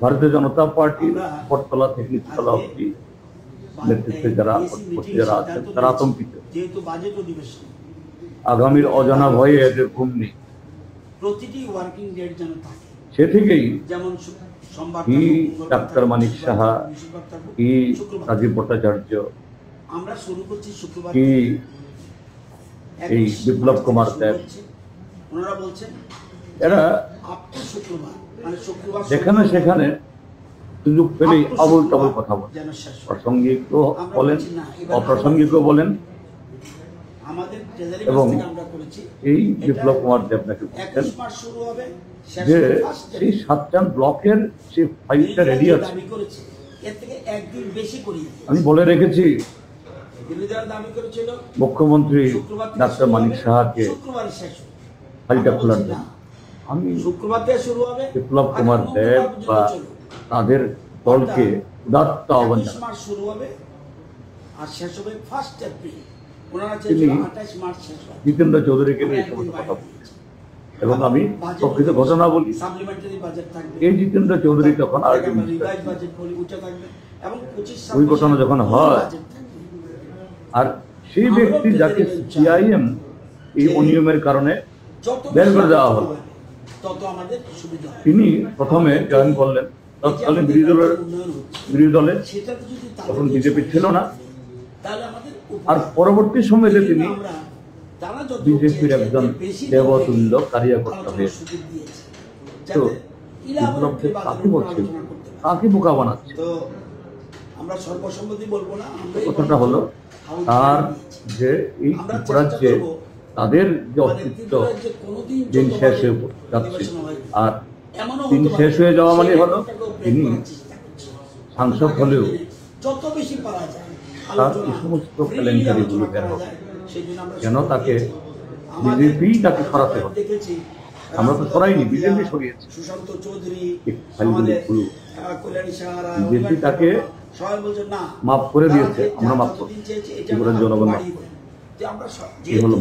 ভারতীয় জনতা পার্টির উপরতলা থেকে নিচতলা অবধি নেতৃত্বে যারা আছেন তারা আতঙ্কিত। যেহেতু বাজেট অধিবেশন, আগামীর অজানা ভয়ে এদের ঘুম নেই। প্রতিটি ওয়ার্কিং ডেট যেন থাকে। সে থেকেই যেমন কি ডাক্তার মানিক সাহা, কি রাজীব ভট্টাচার্য, আমরা শুরু করছি শুক্রবার, কি এই বিপ্লব কুমার দেব, ওনারা বলছেন এরা শুক্রবার মানে শুক্রবার যেখানে সেখানে সুযোগ পেলেই আবল তাবল কথা বলেন, প্রাসঙ্গিক বলেন, অপ্রাসঙ্গিকও বলেন। এবং এই বিপ্লব কুমার দেব নাকি বলছেন যে সেই 7টা ব্লকের সেই ফাইলটা রেডি আছে। আমি বলে রেখেছি মুখ্যমন্ত্রী ডাক্তার মানিক সাহাকে ফাইলটা খোলার জন্য। আমি বিপ্লব কুমার দেব বা তাদের দলকে উদাত্ত আহ্বান জানাই। তিনি জিতেন্দ্র চৌধুরীকে নিয়ে সমস্ত কথা বলছেন এবং আমি প্রকৃত ঘটনা বলি, এই জিতেন্দ্র চৌধুরী তখন আর ওই ঘটনা যখন হয়, আর সেই ব্যক্তি যাকে সিপিআইএম এই অনিয়মের কারণে বের করে দেওয়া হল, তিনি প্রথমে জয়েন করলেন তৎকালীন বিরোধী দলে, তখন বিজেপি ছিল না। আর পরবর্তী সময়ে তিনি বিজেপির একজন দেবতুল্য কার্যকর্তা হয়েছে। তো বিপ্লবকে কাকে বলছিল, কাকে বোকা বানাচ্ছে? কথাটা হলো তার যে এই রাজ্যে তাদের যে অস্তিত্ব দিন শেষ হয়ে যাচ্ছে, আর দিন শেষ হয়ে যাওয়া মানে হলো তিনি সাংসদ হলেও তার এই সমস্ত কেলেঙ্কারিগুলো বের হবে, কেন তাকে বিজেপি তাকে সরাতে হবে। আমরা তো সরাইনি, বিজেপি সরিয়েছে বিজেপি তাকে মাফ করে দিয়েছে, আমরা মাফ করছি, জনগণ মাফ করে। এই হলো